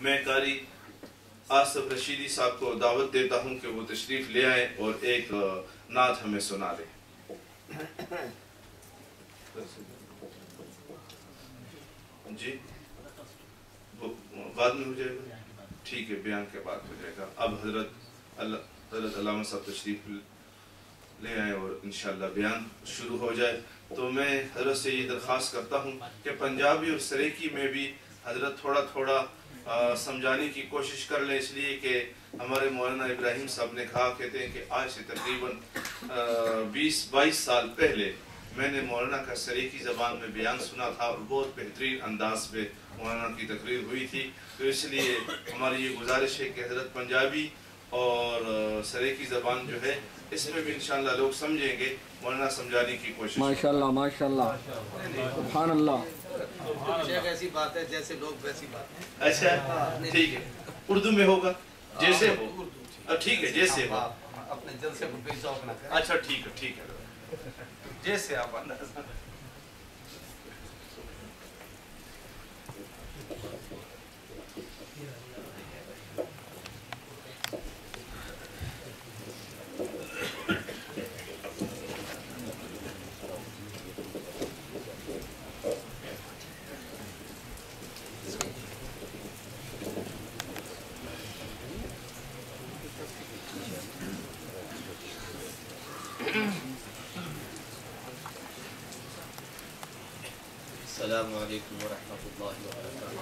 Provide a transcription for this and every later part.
میں قاری آصف رشیدی صاحب کو دعوت دیتا ہوں کہ وہ تشریف لے آئیں اور ایک نعت ہمیں سنا دیں. جی بعد میں ہو جائے گا, ٹھیک ہے, بیان کے بعد ہو جائے گا. اب حضرت علامہ صاحب تشریف لے آئیں اور انشاءاللہ بیان شروع ہو جائے. تو میں حضرت سے یہ درخواست کرتا ہوں کہ پنجابی اور سریکی میں بھی حضرت تھوڑا تھوڑا سمجھانے کی کوشش کر لیں, اس لیے کہ ہمارے مولانا ابراہیم صاحب نے کہا کہتے ہیں کہ آج سے تقریباً 20-22 سال پہلے میں نے مولانا کا سریکی زبان میں بیان سنا تھا اور بہت بہترین انداز پہ مولانا کی تقریر ہوئی تھی. تو اس لیے ہماری یہ گزارش ہے کہ حضرت پنجابی اور سریکی زبان جو ہے اس میں بھی انشاءاللہ لوگ سمجھیں گے, مولانا سمجھانے کی کوشش. ماشاءاللہ ماشاءاللہ سبحان اللہ. ایسی بات ہے جیسے لوگ ویسی بات ہے. اچھا ٹھیک ہے, اردو میں ہوگا جیسے ہو, ٹھیک ہے جیسے ہو, اپنے جلسے کو بے ذوق نہ کریں. اچھا ٹھیک ہے, ٹھیک ہے, جیسے آپ انداز. السلام علیکم ورحمۃ اللہ وبرکاتہ.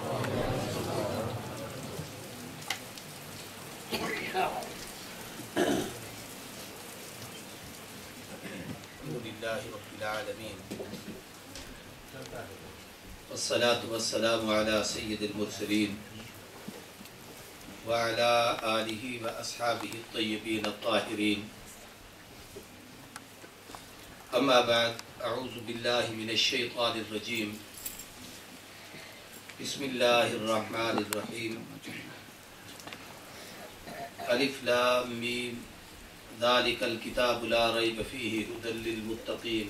الحمد للہ رب العالمین والصلاة والسلام علی سید المرسلین وعلی آلہ واصحابہ الطیبین الطاہرین. اما بعد, اعوذ باللہ من الشیطان الرجیم. بسم اللہ الرحمن الرحیم. الف لام میم ذالک الکتاب لا ریب فیہ ھدی للمتقین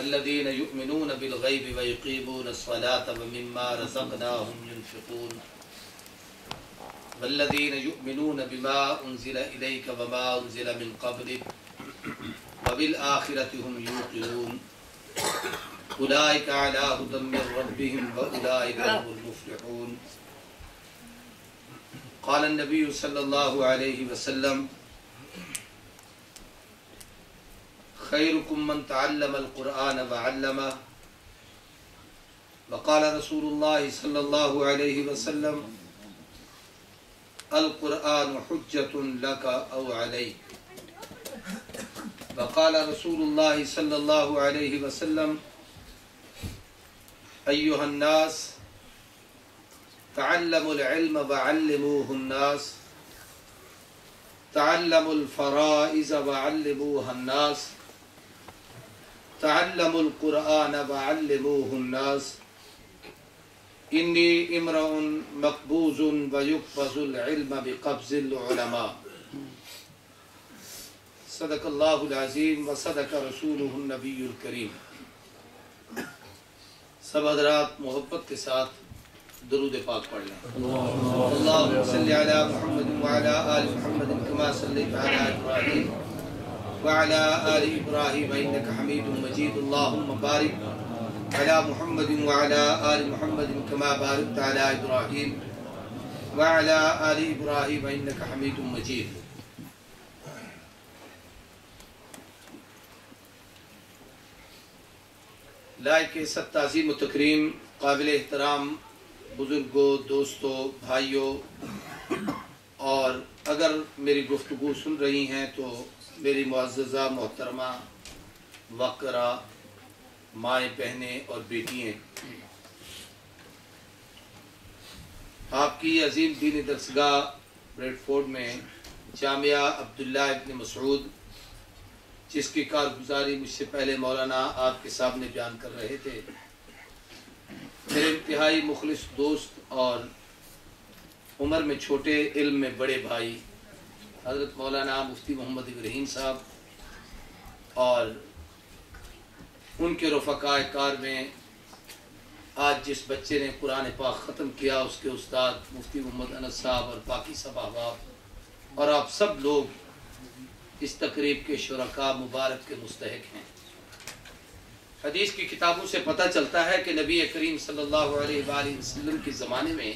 الذین یؤمنون بالغیب ویقیمون الصلاة ومما رزقناہم ينفقون والذین یؤمنون بما انزل الیک وما انزل من قبلک وبالآخرة هم يوقنون أولئك على هدى من ربهم وأولئك هم المفلحون. قال النبي صلى الله عليه وسلم خيركم من تعلم القرآن وعلمه. وقال رسول الله صلى الله عليه وسلم القرآن حجة لك أو عليك. وقال رسول الله صلى الله عليه وسلم أيها الناس تعلموا العلم وعلموه الناس, تعلموا الفرائض وعلموها الناس, تعلموا القرآن وعلموه الناس. إني امرؤ مقبوض ويقبض العلم بقبض العلماء. صدق اللہ العظیم و صدق رسولہ النبی الکریم. سب حضرات محبت کے ساتھ درود پاک پڑھ لیں. اللہم صلی علی محمد وعلی آل محمد کما صلیت علی ابراہیم وعلی آل ابراہیم انک حمید مجید. اللہم بارک علی محمد وعلی آل محمد کما بارکت علی ابراہیم وعلی آل ابراہیم انک حمید مجید. لائق ست تعظیم و تکریم قابل احترام بزرگوں, دوستوں, بھائیوں, اور اگر میری گفتگو سن رہی ہیں تو میری معززہ محترمہ وقرہ مائیں, بہنیں اور بیٹیاں, آپ کی عظیم دینی درسگاہ بریڈ فورڈ میں جامعہ عبداللہ ابن مسعود, جس کی کارگزاری مجھ سے پہلے مولانا آپ کے سامنے بیان کر رہے تھے, میرے انتہائی مخلص دوست اور عمر میں چھوٹے علم میں بڑے بھائی حضرت مولانا مفتی محمد ابراہیم صاحب اور ان کے رفقائے کار میں آج جس بچے نے قرآن پاک ختم کیا اس کے استاد مفتی محمد انس صاحب اور باقی سب احباب اور آپ سب لوگ اس تقریب کے شرکاء مبارک کے مستحق ہیں۔ حدیث کی کتابوں سے پتہ چلتا ہے کہ نبی کریم صلی اللہ علیہ وآلہ وسلم کے زمانے میں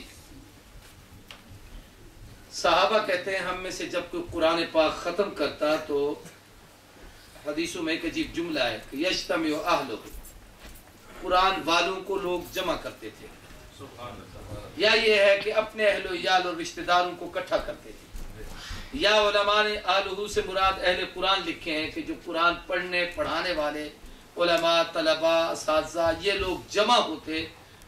صحابہ کہتے ہیں ہم میں سے جب کوئی قرآن پاک ختم کرتا تو حدیثوں میں ایک عجیب جملہ ہے کہ یجتمع اہلہ، قرآن والوں کو لوگ جمع کرتے تھے، یا یہ ہے کہ اپنے اہل و عیال اور رشتہ داروں کو اکٹھا کرتے تھے، یا علماء نے آلہ سے مراد اہل قرآن لکھے ہیں کہ جو قرآن پڑھنے پڑھانے والے علماء، طلباء، اساتذہ یہ لوگ جمع ہوتے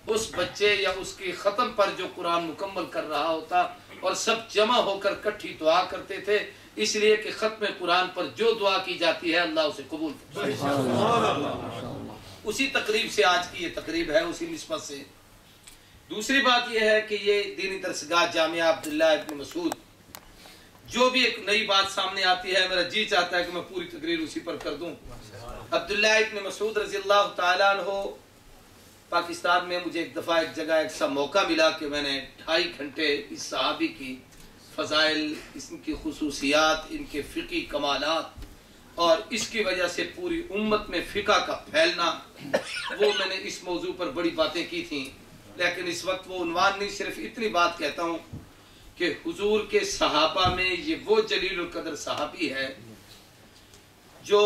اس بچے یا اس کی ختم پر جو قرآن مکمل کر رہا ہوتا اور سب جمع ہو کر کٹھی دعا کرتے تھے، اس لیے کہ ختم قرآن پر جو دعا کی جاتی ہے اللہ اسے قبول کرتا ہے۔ اسی تقریب سے آج کی یہ تقریب ہے، اسی نسبت سے۔ دوسری بات یہ ہے کہ یہ دینی درسگاہ جامعہ عبداللہ ابن مسعود، جو بھی ایک نئی بات سامنے آتی ہے میرا جی چاہتا ہے کہ میں پوری تقریر اسی پر کر دوں۔ عبداللہ ابن مسعود رضی اللہ تعالیٰ عنہ پاکستان میں مجھے ایک دفعہ ایک جگہ ایک سا موقع ملا کہ میں نے 2.5 گھنٹے اس صحابی کی فضائل، ان کی خصوصیات، ان کے فقہی کمالات اور اس کی وجہ سے پوری امت میں فقہ کا پھیلنا، وہ میں نے اس موضوع پر بڑی باتیں کی تھیں، لیکن اس وقت وہ عنوان نہیں، صرف اتنی بات کہتا ہوں کہ حضور کے صحابہ میں یہ وہ جلیل القدر صحابی ہے جو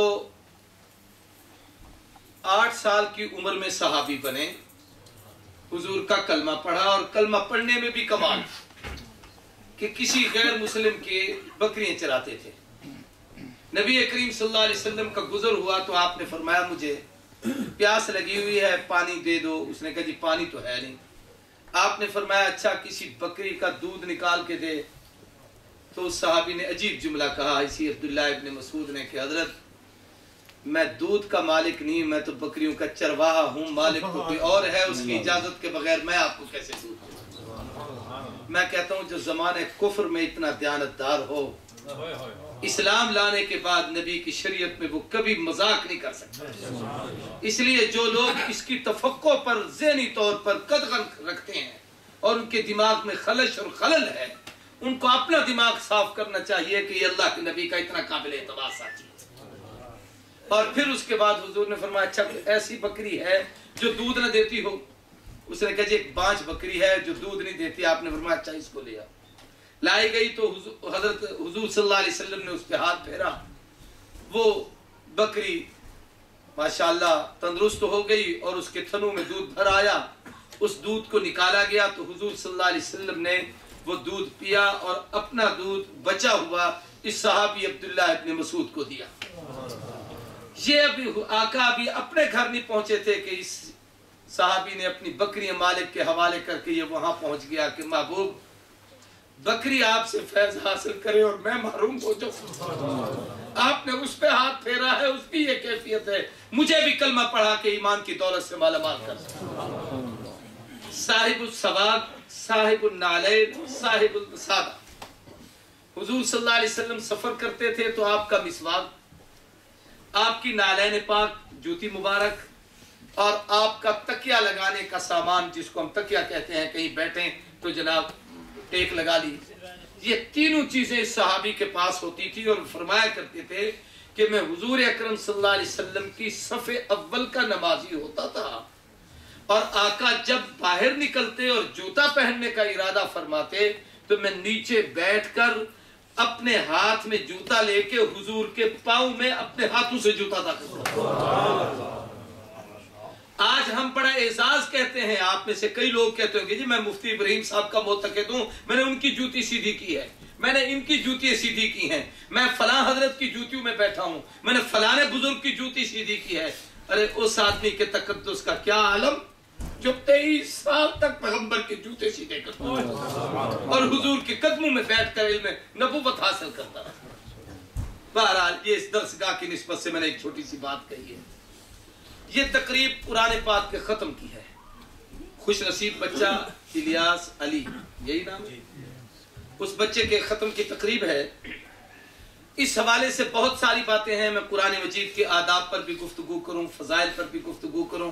8 سال کی عمر میں صحابی بنے، حضور کا کلمہ پڑھا، اور کلمہ پڑھنے میں بھی کمال کہ کسی غیر مسلم کے بکریاں چراتے تھے۔ نبی کریم صلی اللہ علیہ وسلم کا گزر ہوا تو آپ نے فرمایا مجھے پیاس لگی ہوئی ہے، پانی دے دو۔ اس نے کہا جی پانی تو ہے نہیں۔ آپ نے فرمایا اچھا کسی بکری کا دودھ نکال کے دے۔ تو اس صحابی نے عجیب جملہ کہا اسی عبداللہ ابن مسعود نے کہ حضرت میں دودھ کا مالک نہیں، میں تو بکریوں کا چرواہا ہوں، مالک تو کوئی اور ہے، اس کی اجازت کے بغیر میں آپ کو کیسے دودھ دوں؟ میں کہتا ہوں جو زمانے کفر میں اتنا دیانتدار ہو، اسلام لانے کے بعد نبی کی شریعت میں وہ کبھی مذاق نہیں کر سکتا۔ اس لیے جو لوگ اس کی تفقع پر ذہنی طور پر قدغن رکھتے ہیں اور ان کے دماغ میں خلش اور خلل ہے، ان کو اپنا دماغ صاف کرنا چاہیے کہ یہ اللہ کے نبی کا اتنا قابل اعتبار ساتھی ہے۔ اور پھر اس کے بعد حضور نے فرمایا اچھا ایسی بکری ہے جو دودھ نہ دیتی ہو؟ اس نے کہا جی ایک بانجھ بکری ہے جو دودھ نہیں دیتی۔ آپ نے فرمایا اچھا اس کو لے آؤ۔ لائی گئی تو حضرت حضور صلی اللہ علیہ وسلم نے اس پہ ہاتھ پھیرا، وہ بکری ماشاءاللہ تندرست ہو گئی اور اس کے تھنوں میں دودھ بھر آیا۔ اس دودھ کو نکالا گیا تو حضور صلی اللہ علیہ وسلم نے وہ دودھ پیا اور اپنا دودھ بچا ہوا اس صحابی عبداللہ ابن مسعود کو دیا۔ یہ ابھی آقا ابھی اپنے گھر نہیں پہنچے تھے کہ اس صحابی نے اپنی بکری مالک کے حوالے کر کے یہ وہاں پہنچ گیا کہ محبوب بکری آپ سے فیض حاصل کرے اور میں محروم ہو جاؤں۔ آپ نے اس پہ ہاتھ پھیرا ہے، اس کی یہ کیفیت ہے، مجھے بھی کلمہ پڑھا کے ایمان کی دولت سے مالا مال کر سکتا۔ صاحب السواق، صاحب النعلین، صاحب السادہ۔ حضور صلی اللہ علیہ وسلم سفر کرتے تھے تو آپ کا مسواک، آپ کی نعلین پاک جوتی مبارک اور آپ کا تکیہ لگانے کا سامان جس کو ہم تکیہ کہتے ہیں، کہیں بیٹھیں تو جناب ٹیک لگا لی، یہ تینوں چیزیں اس صحابی کے پاس ہوتی تھی اور فرمایا کرتے تھے کہ میں حضور اکرم صلی اللہ علیہ وسلم کی صف اول کا نمازی ہوتا تھا اور آقا جب باہر نکلتے اور جوتا پہننے کا ارادہ فرماتے تو میں نیچے بیٹھ کر اپنے ہاتھ میں جوتا لے کے حضور کے پاؤں میں اپنے ہاتھوں سے جوتا داخل کرتا۔ آج ہم بڑا اعزاز کہتے ہیں، آپ میں سے کئی لوگ کہتے ہیں کہ جی میں مفتی ابراہیم صاحب کا معتقد ہوں، میں نے ان کی جوتی سیدھی کی ہے، میں نے ان کی جوتی سیدھی کی ہیں، میں فلاں حضرت کی جوتیوں میں بیٹھا ہوں، میں نے فلانے بزرگ کی جوتی سیدھی کی ہے۔ ارے اس آدمی کے تقدس کا کیا عالم جو 23 سال تک پیغمبر کے جوتے سیدھے کرتا اور حضور کے قدموں میں بیٹھ کر علم نبوت حاصل کرتا رہا۔ بہرحال یہ اس درسگاہ کی نسبت سے میں نے ایک چھوٹی سی بات کہی ہے۔ یہ تقریب قرآن پاک کے ختم کی ہے۔ خوش نصیب بچہ الیاس علی، یہی نام ہے، اس بچے کے ختم کی تقریب ہے۔ اس حوالے سے بہت ساری باتیں ہیں، میں قرآن مجید کے آداب پر بھی گفتگو کروں، فضائل پر بھی گفتگو کروں،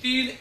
3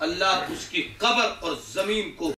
اللہ اس کی قبر اور زمین کو